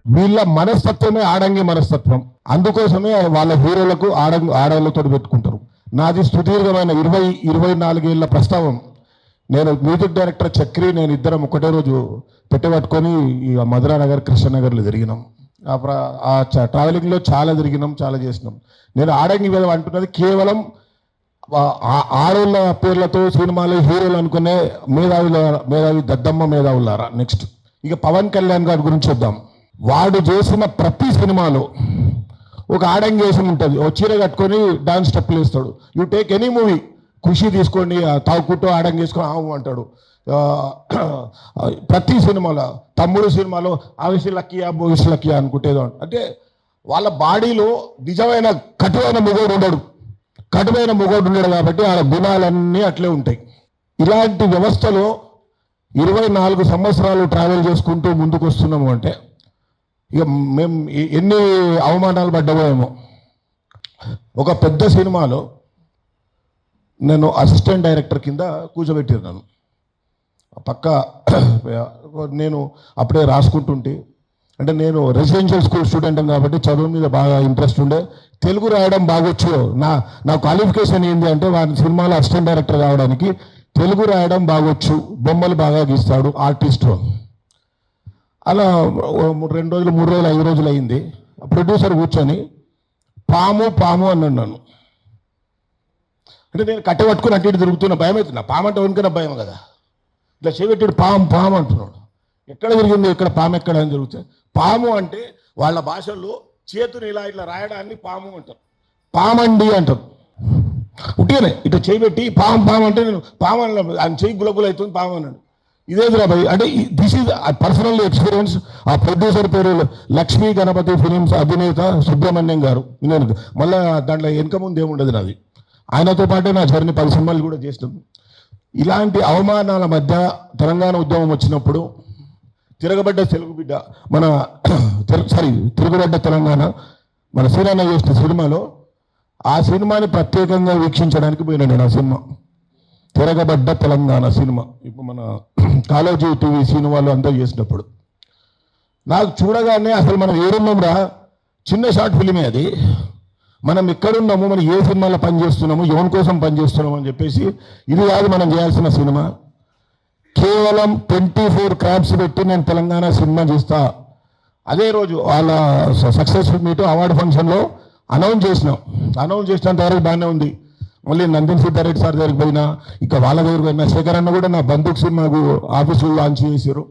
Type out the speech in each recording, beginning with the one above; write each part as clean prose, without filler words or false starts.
వీళ్ళ మనస్తత్వమే ఆడంగి మనస్తత్వం. అందుకోసమే వాళ్ళ హీరోలకు ఆడవాళ్ళతో పెట్టుకుంటారు. నాది సుదీర్ఘమైన 24 ఏళ్ల ప్రస్తావం. నేను మ్యూజిక్ డైరెక్టర్ చక్రి, నేను ఇద్దరం ఒకటే రోజు పెట్టబట్టుకొని మధురానగర్, కృష్ణనగర్లో తిరిగినాం. ఆ ట్రావెలింగ్లో చాలా తిరిగినాం, చాలా చేసినాం. నేను ఆడంగి మీద అంటున్నది కేవలం ఆడోళ్ళ పేర్లతో సినిమాలు హీరోలు అనుకునే మేధావి దద్దమ్మ మేధావులారా. నెక్స్ట్ ఇక పవన్ కళ్యాణ్ గారి గురించి వద్దాం. వాడు చేసిన ప్రతి సినిమాలో ఒక ఆడంగి వేసం ఉంటుంది. ఓ చీర కట్టుకొని డాన్స్ స్టెప్పులు వేస్తాడు. యూ టేక్ ఎనీ మూవీ, ఖుషి తీసుకోండి, తాగుకుంటూ ఆడంగి వేసుకొని ఆవు అంటాడు. ప్రతి సినిమాలో, తమ్ముడు సినిమాలో ఆవిషి లక్కీయా భవిష్య లక్కీయా అనుకుంటేదో. అంటే వాళ్ళ బాడీలో నిజమైన కటువైన మొగోడు ఉండడు. కటువైన మొగోడు ఉండడు కాబట్టి ఆ గుణాలన్నీ అట్లే ఉంటాయి. ఇలాంటి వ్యవస్థలో 24 సంవత్సరాలు ట్రావెల్ చేసుకుంటూ ముందుకు వస్తున్నాము అంటే ఇక మేము ఎన్ని అవమానాలు పడ్డామో. ఒక పెద్ద సినిమాలో నేను అసిస్టెంట్ డైరెక్టర్ కింద కూర్చోబెట్టినాను. పక్క నేను అప్పుడే రాసుకుంటుంటే, అంటే నేను రెసిడెన్షియల్ స్కూల్ స్టూడెంట్ కాబట్టి చదువు మీద బాగా ఇంట్రెస్ట్ ఉండే. తెలుగు రాయడం బాగొచ్చు. నా క్వాలిఫికేషన్ ఏంటి అంటే వారి సినిమాలో అసిస్టెంట్ డైరెక్టర్ కావడానికి తెలుగు రాయడం బాగొచ్చు, బొమ్మలు బాగా గీస్తాడు, ఆర్టిస్టు. అలా 2 రోజులు 3 రోజులు 5 రోజులు అయింది. ప్రొడ్యూసర్ కూర్చొని పాము అన్నాడు నన్ను. అంటే నేను కట్టెపట్టుకుని అటు ఇటు తిరుగుతున్న, భయం అవుతున్నా. పాము అంటే వణుకున్న భయం కదా. ఇట్లా చేపెట్టాడు, పాము అంటున్నాడు. ఎక్కడ తిరిగింది, ఇక్కడ పాము ఎక్కడ అని జరుగుతుంది. పాము అంటే వాళ్ళ భాషల్లో చేతుని ఇట్లా రాయడాన్ని పాము అంటారు. పామండి అంటారు. ఉట్టిగానే ఇట్లా చేయబెట్టి పాము అంటే నేను పాము ఆయన చెయ్యి గులగుల అవుతుంది, పాము అన్నాడు. ఇదేదిరా భయ్ అంటే దిస్ ఈజ్ పర్సనల్ ఎక్స్పీరియన్స్. ఆ ప్రొడ్యూసర్ పేరు లక్ష్మీ గణపతి ఫిలిమ్స్ అధినేత సుబ్రహ్మణ్యం గారు. నేను మళ్ళీ దాంట్లో వెనక ముందు ఏముండదు నాది. ఆయనతో పాటే నా జర్నీ 10 సినిమాలు కూడా చేసినాం. ఇలాంటి అవమానాల మధ్య తెలంగాణ ఉద్యమం వచ్చినప్పుడు తిరగబడ్డ తెలుగు బిడ్డ తిరగబడ్డ తెలంగాణ మన సీనన్న చేసిన సినిమాలో ఆ సినిమాని ప్రత్యేకంగా వీక్షించడానికి పోయినా నేను. ఆ సినిమా తిరగబడ్డ తెలంగాణ సినిమా ఇప్పుడు మన కాలేజీ టీవీ సినిమాలు అంతా చేసినప్పుడు నాకు చూడగానే అసలు మనం ఏడున్నాం రా, చిన్న షార్ట్ ఫిలిమే అది. మనం ఎక్కడున్నాము, మనం ఏ సినిమాలో పనిచేస్తున్నాము, ఎవరి కోసం పనిచేస్తున్నాము అని చెప్పేసి ఇది కాదు మనం చేయాల్సిన సినిమా. కేవలం 24 క్రాప్స్ పెట్టి నేను తెలంగాణ సినిమా చేస్తా. అదే రోజు వాళ్ళ సక్సెస్ఫుల్ మీట్ అవార్డు ఫంక్షన్లో అనౌన్స్ చేసినంత వరకు బాగానే ఉంది. మళ్ళీ నందన్ సిద్ధారెడ్డి సార్ దగ్గరికి పోయినా, ఇక వాళ్ళ దగ్గరికి పోయినా, శేఖర్ అన్న కూడా నా బంధుకు సినిమాకు ఆఫీసులో లాంచ్ చేశారు.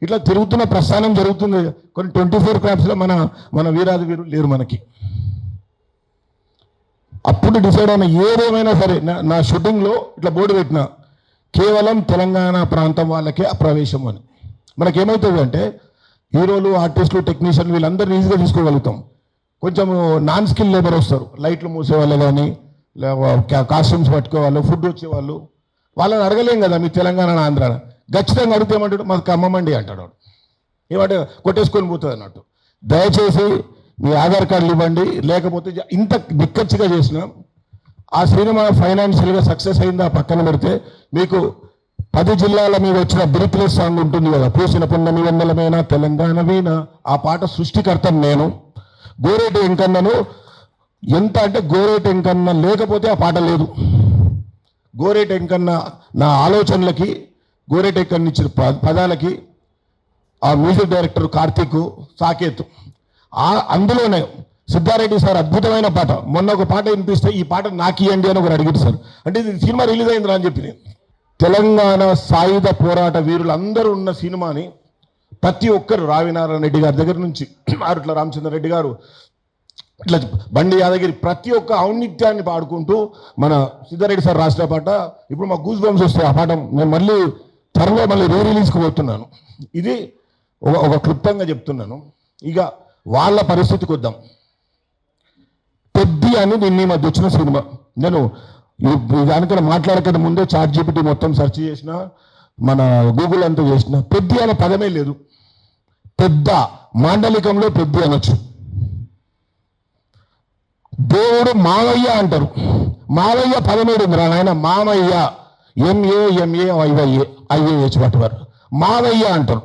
ఇట్లా తిరుగుతున్న ప్రస్థానం జరుగుతుంది. కొన్ని 24 క్రాప్స్లో మన వీరాది వీరులు లేరు మనకి. అప్పుడు డిసైడ్ అయిన ఏదేమైనా సరే నా షూటింగ్లో ఇట్లా బోర్డు పెట్టిన కేవలం తెలంగాణ ప్రాంతం వాళ్ళకే ప్రవేశం అని. మనకేమవుతుంది అంటే హీరోలు, ఆర్టిస్టులు, టెక్నీషియన్లు వీళ్ళందరూ ఈజీగా తీసుకోగలుగుతాం. కొంచెం నాన్ స్కిల్ లేబర్ వస్తారు, లైట్లు మూసేవాళ్ళు కానీ, కాస్ట్యూమ్స్ పట్టుకోవాళ్ళు, ఫుడ్ వచ్చేవాళ్ళు. వాళ్ళని అడగలేం కదా మీ తెలంగాణ ఆంధ్ర. ఖచ్చితంగా అడిగితే ఏమంటాడు, మాకు అమ్మమండి అంటాడు. ఏమంటే కొట్టేసుకొని పోతుంది అన్నట్టు. దయచేసి మీ ఆధార్ కార్డులు ఇవ్వండి, లేకపోతే ఇంత నిక్కచ్చిగా చేసిన ఆ సినిమా ఫైనాన్షియల్గా సక్సెస్ అయిందా పక్కన పెడితే మీకు 10 జిల్లాల మీద వచ్చిన బ్రీత్లెస్ సాంగ్ ఉంటుంది కదా, పూసిన పున్నమి వెన్నెలమైన తెలంగాణ వీణ. ఆ పాట సృష్టికర్త నేను. గోరేటి వెంకన్నను ఎంత అంటే గోరేటి వెంకన్న లేకపోతే ఆ పాట లేదు. గోరేటి వెంకన్న నా ఆలోచనలకి, గోరేటి వెంకన్న ఇచ్చిన పదాలకి ఆ మ్యూజిక్ డైరెక్టర్ కార్తీక్ సాకేత్, అందులోనే సిద్ధారెడ్డి సార్ అద్భుతమైన పాట. మొన్న ఒక పాట వినిపిస్తే ఈ పాట నాకు ఇవ్వండి అని ఒకరు అడిగారు సార్. అంటే ఇది సినిమా రిలీజ్ అయిందిరా అని చెప్పి. తెలంగాణ సాయుధ పోరాట వీరులు అందరూ ఉన్న సినిమాని ప్రతి ఒక్కరు, రావినారాయణ రెడ్డి గారి దగ్గర నుంచి ఆరుట్ల రామచంద్రరెడ్డి గారు, ఇట్లా బండి యాదగిరి, ప్రతి ఒక్క ఔన్నిత్యాన్ని పాడుకుంటూ మన సిద్ధారెడ్డి సార్ రాసిన పాట ఇప్పుడు మా గూస్ బంప్స్ వస్తాయి. ఆ పాట నేను మళ్ళీ త్వరలో రీ రిలీజ్కి పోతున్నాను. ఇది ఒక క్లుప్తంగా చెప్తున్నాను. ఇక వాళ్ళ పరిస్థితికి వద్దాం. పెద్ది అని నిన్న మధ్య వచ్చిన సినిమా. నేను దానికన్నా మాట్లాడకుండా ముందే ChatGPT మొత్తం సెర్చ్ చేసిన, మన గూగుల్ అంతా చేసిన. పెద్ది అనే పదమే లేదు. పెద్ద మాండలికంలో పెద్ది అనొచ్చు. దేవుడు మావయ్య అంటారు. మావయ్య పదమేడు ఉంది నాయన. మామయ్య MAMAIYA IAH పట్టువారు మావయ్య అంటారు.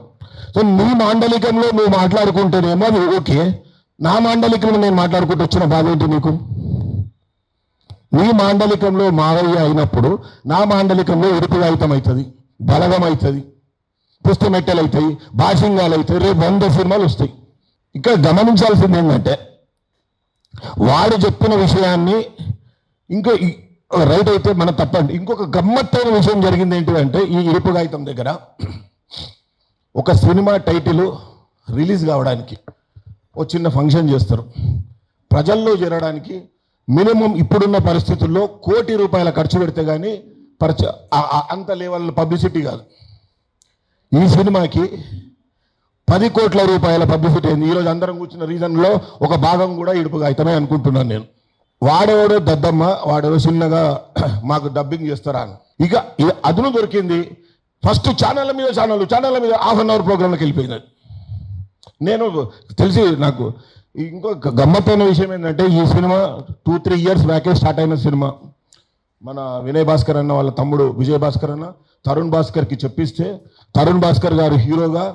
సో నీ మాండలికంలో నువ్వు మాట్లాడుకుంటేనేమో అది ఓకే, నా మాండలికంలో నేను మాట్లాడుకుంటూ వచ్చిన బాధ ఏంటి నీకు? నీ మాండలికంలో మావయ్య అయినప్పుడు నా మాండలికంలో ఇరుపుగాయితం అవుతుంది, బలగం అవుతుంది, పుస్తమెట్టెలు అవుతాయి, భాషింగాలు అవుతాయి, రేపు 100 సినిమాలు వస్తాయి. ఇక్కడ గమనించాల్సింది ఏంటంటే వాడు చెప్పిన విషయాన్ని ఇంకో రైట్ అయితే మన తప్పండి. ఇంకొక గమ్మత్తైన విషయం జరిగింది ఏంటిదంటే ఈ ఇరుపుగాయితం దగ్గర ఒక సినిమా టైటిల్ రిలీజ్ కావడానికి ఒక చిన్న ఫంక్షన్ చేస్తారు. ప్రజల్లో చేరడానికి మినిమం ఇప్పుడున్న పరిస్థితుల్లో ₹1,00,00,000 ఖర్చు పెడితే కానీ అంత లెవెల్ పబ్లిసిటీ కాదు. ఈ సినిమాకి 10 కోట్ల రూపాయల పబ్లిసిటీ అయింది. ఈరోజు అందరం కూర్చున్న రీజన్లో ఒక భాగం కూడా ఇడుపుగాయితమే అనుకుంటున్నాను నేను. వాడేవాడో దద్దమ్మ, వాడేవో చిన్నగా మాకు డబ్బింగ్ చేస్తారా అని ఇక అదును దొరికింది. ఫస్ట్ ఛానళ్ళ మీద ½ అన్ అవర్ ప్రోగ్రాంలోకి వెళ్ళిపోయింది. నేను తెలిసి నాకు ఇంకో గమ్మత్తైన విషయం ఏంటంటే ఈ సినిమా 2-3 ఇయర్స్ బ్యాకే స్టార్ట్ అయిన సినిమా. మన వినయ్ భాస్కర్ అన్న వాళ్ళ తమ్ముడు విజయ్ భాస్కర్ అన్న తరుణ్ భాస్కర్కి చెప్పిస్తే తరుణ్ భాస్కర్ గారు హీరోగా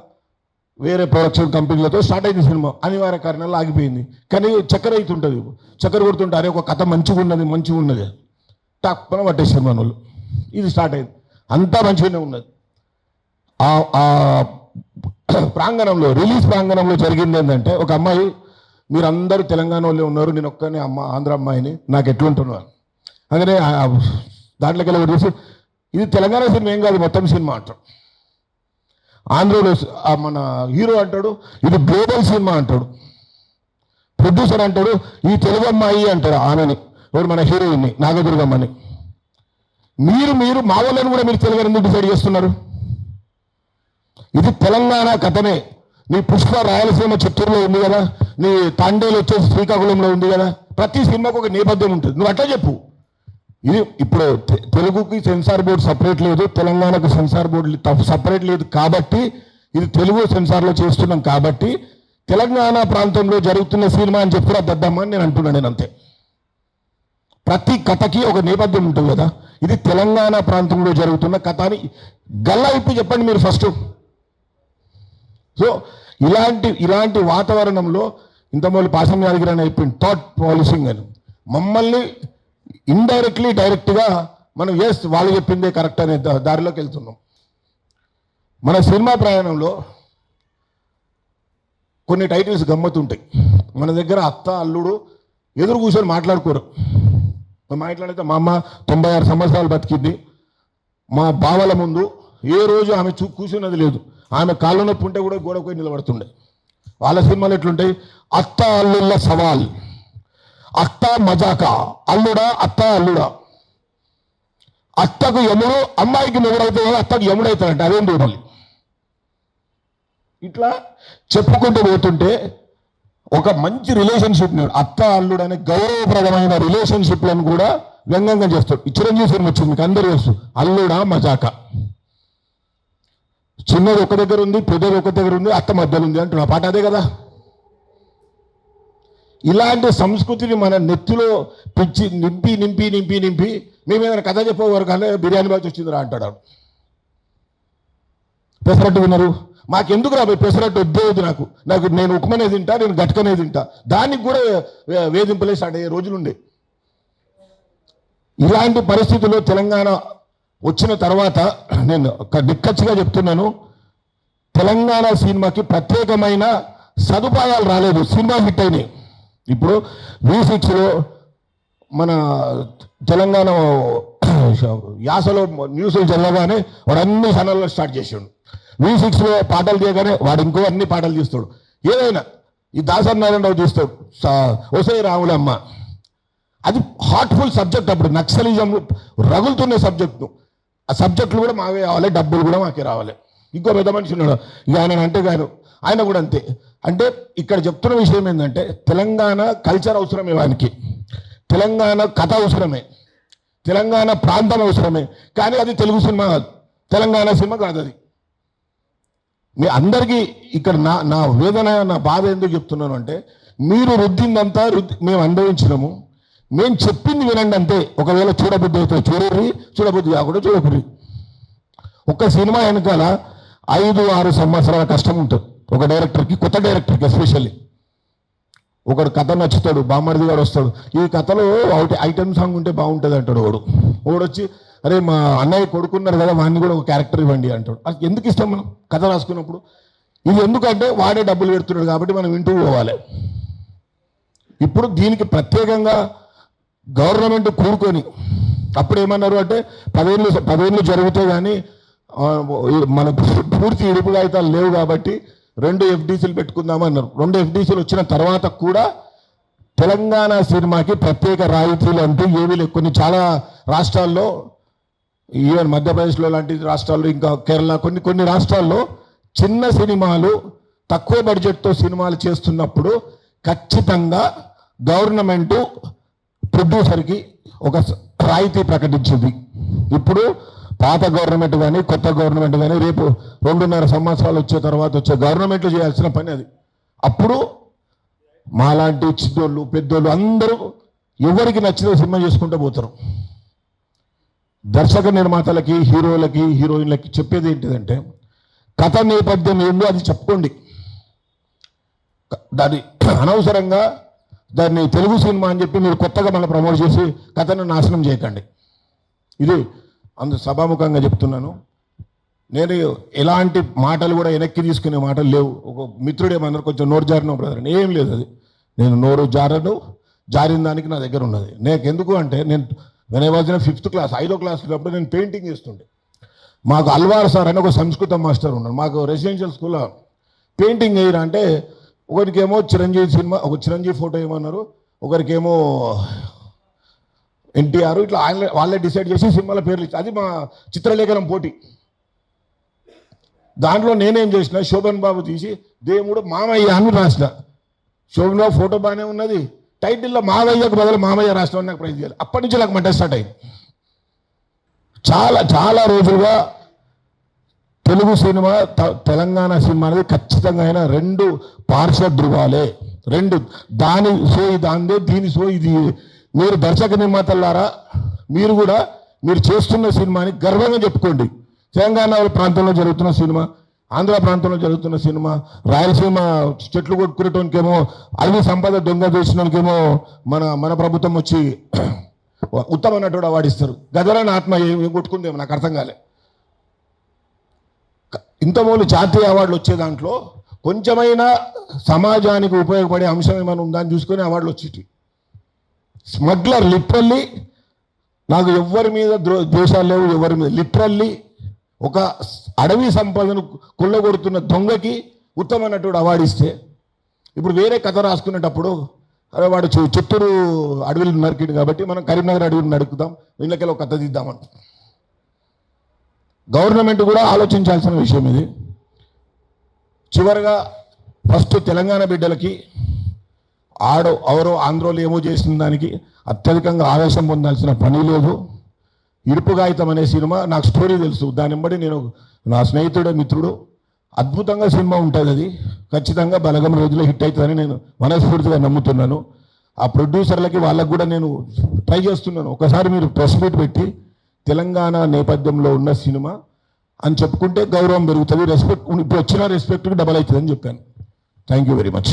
వేరే ప్రొడక్షన్ కంపెనీలతో స్టార్ట్ అయింది సినిమా. అనివార్య కారణాలు ఆగిపోయింది. కానీ చక్కెర అవుతుంటుంది, చక్కెర కొడుతుంటే అరే ఒక కథ మంచిగా ఉన్నది టక్కున పట్టేసారు మన వాళ్ళు. ఇది స్టార్ట్ అయింది, అంతా మంచిగానే ఉన్నది. ఆ ప్రాంగణంలో రిలీజ్ ప్రాంగణంలో జరిగింది ఏంటంటే ఒక అమ్మాయి, మీరందరూ తెలంగాణ వాళ్ళే ఉన్నారు, నేను ఒక్కనే ఆంధ్ర అమ్మాయిని, నాకు ఎట్లుంటున్నాను అందుకనే దాంట్లోకి వెళ్ళి చూసి ఇది తెలంగాణ సినిమా ఏం కాదు మొత్తం సినిమా అంటాడు. ఆంధ్రలో మన హీరో అంటాడు ఇది గ్లోబల్ సినిమా అంటాడు. ప్రొడ్యూసర్ అంటాడు ఈ తెలుగు అమ్మాయి అంటాడు ఆమెని, ఎవరు మన హీరోయిన్ని నాగదుర్గమ్మని. మీరు మా వాళ్ళని కూడా మీరు తెలుగు ఎందుకు డిసైడ్ చేస్తున్నారు? ఇది తెలంగాణ కథనే. నీ పుష్ప రాయలసీమ చిత్తూరులో ఉంది కదా, నీ తాండేలు వచ్చేసి శ్రీకాకుళంలో ఉంది కదా. ప్రతి సినిమాకు ఒక నేపథ్యం ఉంటుంది, నువ్వు అట్లా చెప్పు. ఇది ఇప్పుడు తెలుగుకి సెన్సార్ బోర్డు సపరేట్ లేదు, తెలంగాణకు సెన్సార్ బోర్డు సపరేట్ లేదు కాబట్టి ఇది తెలుగు సెన్సార్లో చేస్తున్నాం కాబట్టి తెలంగాణ ప్రాంతంలో జరుగుతున్న సినిమా అని చెప్తున్నా దద్దమ్మని నేను అంటున్నాను. నేను అంతే. ప్రతి కథకి ఒక నేపథ్యం ఉంటుంది కదా, ఇది తెలంగాణ ప్రాంతంలో జరుగుతున్న కథ అని గల్లా ఇప్పి చెప్పండి మీరు ఫస్ట్. సో ఇలాంటి వాతావరణంలో ఇంతమూలి పాసం యాదగిరి అని అయిపోయింది థాట్ పాలిసింగ్ అని మమ్మల్ని ఇండైరెక్ట్లీ డైరెక్ట్గా మనం వాళ్ళు చెప్పిందే కరెక్ట్ అనే దారిలోకి వెళ్తున్నాం. మన సినిమా ప్రయాణంలో కొన్ని టైటిల్స్ గమ్మతుంటాయి. మన దగ్గర అత్త అల్లుడు ఎదురు కూర్చొని మాట్లాడుకోరు. మాట్లాడితే మా అమ్మ 96 సంవత్సరాలు బతికింది, మా బావల ముందు ఏ రోజు ఆమె కూర్చున్నది లేదు, ఆమె కాళ్ళ నొప్పి ఉంటే కూడా గోడ పోయి నిలబడుతుండే. వాళ్ళ సినిమాలు ఎట్లుంటాయి? అత్త అల్లుళ్ళ సవాల్, అత్త మజాక, అల్లుడా అత్త అల్లుడా, అత్తకు యముడు అమ్మాయికి మొగుడైతే అత్తకు యముడైతాడంట, అదేం మళ్ళీ ఇట్లా చెప్పుకుంటూ పోతుంటే ఒక మంచి రిలేషన్షిప్ అత్త అల్లుడు అనే గౌరవప్రదమైన రిలేషన్షిప్లను కూడా వ్యంగ్యంగా చేస్తాడు. చిరంజీవి సినిమా వచ్చింది, మీకు అందరూ తెలుసు, అల్లుడా మజాక. చిన్నది ఒక దగ్గర ఉంది, పెద్దది ఒక దగ్గర ఉంది, అత్త మధ్యలో ఉంది అంటున్నా పాట అదే కదా. ఇలాంటి సంస్కృతిని మన నెత్తిలో పిచ్చి నింపి నింపి నింపి నింపి మేము ఏదైనా కథ చెప్పేవారు కానీ బిర్యానీ బాగా వచ్చిందిరా అంటాడు. పెసరట్టు విన్నారు, మాకెందుకు రా పెసరట్టు వద్దేది, నాకు నేను ఉప్మనే తింటా, నేను గట్కనే తింటా, దానికి కూడా వేధింపులే స్టార్ట్ అయ్యే రోజులుండే. ఇలాంటి పరిస్థితుల్లో తెలంగాణ వచ్చిన తర్వాత నేను నిక్కచ్చిగా చెప్తున్నాను, తెలంగాణ సినిమాకి ప్రత్యేకమైన సదుపాయాలు రాలేదు. సినిమా హిట్ అయినాయి. ఇప్పుడు V6లో మన తెలంగాణ యాసలో న్యూస్లు చల్లగానే వాడు అన్ని ఛానల్లో స్టార్ట్ చేసాడు. V6లో పాటలు తీయగానే వాడు ఇంకో అన్ని పాటలు తీస్తాడు. ఏదైనా ఈ దాసరి నారాయణరావు తీస్తాడు ఒసై రాములమ్మ, అది హార్ట్ఫుల్ సబ్జెక్ట్. అప్పుడు నక్సలిజం రగులుతున్న సబ్జెక్టు, ఆ సబ్జెక్టులు కూడా మావే రావాలి, డబ్బులు కూడా మాకే రావాలి. ఇంకో పెద్ద మనిషి ఉన్నాడు ఇక ఆయన కూడా అంతే. అంటే ఇక్కడ చెప్తున్న విషయం ఏంటంటే తెలంగాణ కల్చర్ అవసరమే, వానికి తెలంగాణ కథ అవసరమే, తెలంగాణ ప్రాంతం అవసరమే, కానీ అది తెలుగు సినిమా కాదు, తెలంగాణ సినిమా కాదు. అది మీ అందరికీ ఇక్కడ నా వేదన, నా బాధ ఎందుకు చెప్తున్నాను అంటే మీరు రుద్దిందంతా మేము అనుభవించినాము, మేము చెప్పింది వినండి అంతే. ఒకవేళ చూడబుద్ధి అవుతుంది చూడర్రి, చూడబుద్ధి కాకుండా చూడకుర్రి. ఒక సినిమా వెనకాల 5-6 సంవత్సరాల కష్టం ఉంటుంది ఒక డైరెక్టర్కి, కొత్త డైరెక్టర్కి ఎస్పెషల్లీ. ఒకడు కథ నచ్చుతాడు, బామ్మర్ది గారు వస్తాడు, ఈ కథలో ఐటమ్ సాంగ్ ఉంటే బాగుంటుంది అంటాడు. వాడు వచ్చి అరే మా అన్నయ్య కొడుకున్నారు కదా వాడిని కూడా ఒక క్యారెక్టర్ ఇవ్వండి అంటాడు. అది ఎందుకు ఇస్తాం మనం కథ రాసుకున్నప్పుడు? ఇది ఎందుకంటే వాడే డబ్బులు పెడుతున్నాడు కాబట్టి మనం వింటూ పోవాలి. ఇప్పుడు దీనికి ప్రత్యేకంగా గవర్నమెంట్ కూరుకొని అప్పుడు ఏమన్నారు అంటే 10 ఏళ్ళు జరిగితే కానీ మన పూర్తి ఇడుపు కాగితాలు లేవు కాబట్టి 2 FDCలు పెట్టుకుందామన్నారు. 2 FDCలు వచ్చిన తర్వాత కూడా తెలంగాణ సినిమాకి ప్రత్యేక రాయితీలు అంటూ ఏమీ లేవు. కొన్ని చాలా రాష్ట్రాల్లో, ఈవెన్ మధ్యప్రదేశ్లో లాంటి రాష్ట్రాల్లో, ఇంకా కేరళ, కొన్ని రాష్ట్రాల్లో చిన్న సినిమాలు తక్కువ బడ్జెట్తో సినిమాలు చేస్తున్నప్పుడు ఖచ్చితంగా గవర్నమెంటు ప్రొడ్యూసర్కి ఒక రాయితీ ప్రకటించింది. ఇప్పుడు పాత గవర్నమెంట్ కానీ కొత్త గవర్నమెంట్ కానీ రేపు 2.5 సంవత్సరాలు వచ్చే తర్వాత వచ్చే గవర్నమెంట్లు చేయాల్సిన పని అది. అప్పుడు మాలాంటి చిన్నోళ్ళు పెద్దోళ్ళు అందరూ ఎవరికి నచ్చిన సినిమా చేసుకుంటూ పోతారు. దర్శక నిర్మాతలకి, హీరోలకి, హీరోయిన్లకి చెప్పేది ఏంటిదంటే కథ నేపథ్యం ఏందో అది చెప్పుకోండి. దాన్ని అనవసరంగా దాన్ని తెలుగు సినిమా అని చెప్పి మీరు కొత్తగా మళ్ళీ ప్రమోట్ చేసి కథను నాశనం చేయకండి. ఇది సభాముఖంగా చెప్తున్నాను. నేను ఎలాంటి మాటలు కూడా వెనక్కి తీసుకునే మాటలు లేవు. ఒక మిత్రుడు ఏమన్నారు కొంచెం నోరు జారిన బ్రదర్, ఏం లేదు. అది నేను నోరు జారిన దానికి నా దగ్గర ఉన్నది. నాకు ఎందుకు అంటే నేను when I was in 5th class 5వ క్లాస్ ఉన్నప్పుడు నేను పెయింటింగ్ చేస్తుండే. మాకు అల్వార్ సార్ అని ఒక సంస్కృత మాస్టర్ ఉన్నాడు. మాకు రెసిడెన్షియల్ స్కూల్లో పెయింటింగ్ వేయరా అంటే ఒకరికేమో చిరంజీవి ఫోటో ఏమన్నారు, ఒకరికేమో NTR, ఇట్లా వాళ్ళే డిసైడ్ చేసి సినిమాల పేర్లు ఇచ్చి, అది మా చిత్రలేఖనం పోటీ. దాంట్లో నేనేం చేసిన, శోభన్ బాబు తీసి దేవుడు మామయ్య అని రాసిన. శోభన్ బాబు ఫోటో బాగానే ఉన్నది, టైటిల్లో మావయ్యకు బదులు మామయ్య రాష్ట్రం నాకు ప్రైజ్ చేయాలి. అప్పటి నుంచి నాకు మంట స్టార్ట్ అయింది. చాలా రోజులుగా తెలుగు సినిమా, తెలంగాణ సినిమా అనేది ఖచ్చితంగా అయినా 2 పార్శ్వ ధృవాలే. 2 దాని సోయి దాందే, దీని సోయి ఇది. మీరు దర్శక నిర్మాతలారా మీరు కూడా మీరు చేస్తున్న సినిమాని గర్వంగా చెప్పుకోండి. తెలంగాణ ప్రాంతంలో జరుగుతున్న సినిమా, ఆంధ్ర ప్రాంతంలో జరుగుతున్న సినిమా, రాయలసీమ చెట్లు కొట్టుకునేటోనికేమో, అడవి సంపద దొంగ చేసినకేమో మన ప్రభుత్వం వచ్చి ఉత్తమ నటుడు అవార్డు ఇస్తారు. గదరని ఆత్మ ఏం కొట్టుకుందేమో నాకు అర్థం కాలే. ఇంతమూలు జాతీయ అవార్డులు వచ్చే దాంట్లో కొంచెమైనా సమాజానికి ఉపయోగపడే అంశం ఏమైనా ఉందా అని చూసుకొని అవార్డులు వచ్చేటి. స్మగ్లర్ లిటరల్లీ, నాకు ఎవరి మీద ద్వేషాలు లేవు, ఎవరి మీద లిటరల్లీ ఒక అడవి సంపదను కొల్లగొడుతున్న దొంగకి ఉత్తమ నటుడు అవార్డు ఇస్తే, ఇప్పుడు వేరే కథ రాసుకునేటప్పుడు అదే వాడు చిత్తూరు అడవిలు నరికిండు కాబట్టి మనం కరీంనగర్ అడవిని నడుకుదాం, వీళ్ళకెళ్ళి ఒక కథ తీద్దామంట. గవర్నమెంట్ కూడా ఆలోచించాల్సిన విషయం ఇది. చివరిగా ఫస్ట్ తెలంగాణ బిడ్డలకి ఎవరో ఆంధ్రోలు ఏమో చేసిన దానికి అత్యధికంగా ఆవేశం పొందాల్సిన పని లేదు. ఇరుపు కాగితం అనే సినిమా నాకు స్టోరీ తెలుసు, దాన్ని బట్టి నేను నా స్నేహితుడే మిత్రుడు, అద్భుతంగా సినిమా ఉంటుంది. అది ఖచ్చితంగా బలగం రోజుల్లో హిట్ అవుతుందని నేను మనస్ఫూర్తిగా నమ్ముతున్నాను. ఆ ప్రొడ్యూసర్లకి వాళ్ళకు కూడా నేను ట్రై చేస్తున్నాను, ఒకసారి మీరు ప్రెస్ మీట్ పెట్టి తెలంగాణ నేపథ్యంలో ఉన్న సినిమా అని చెప్పుకుంటే గౌరవం పెరుగుతుంది, రెస్పెక్ట్ ఇప్పుడు వచ్చిన రెస్పెక్ట్కి డబల్ అవుతుంది అని చెప్పాను. Thank you very much.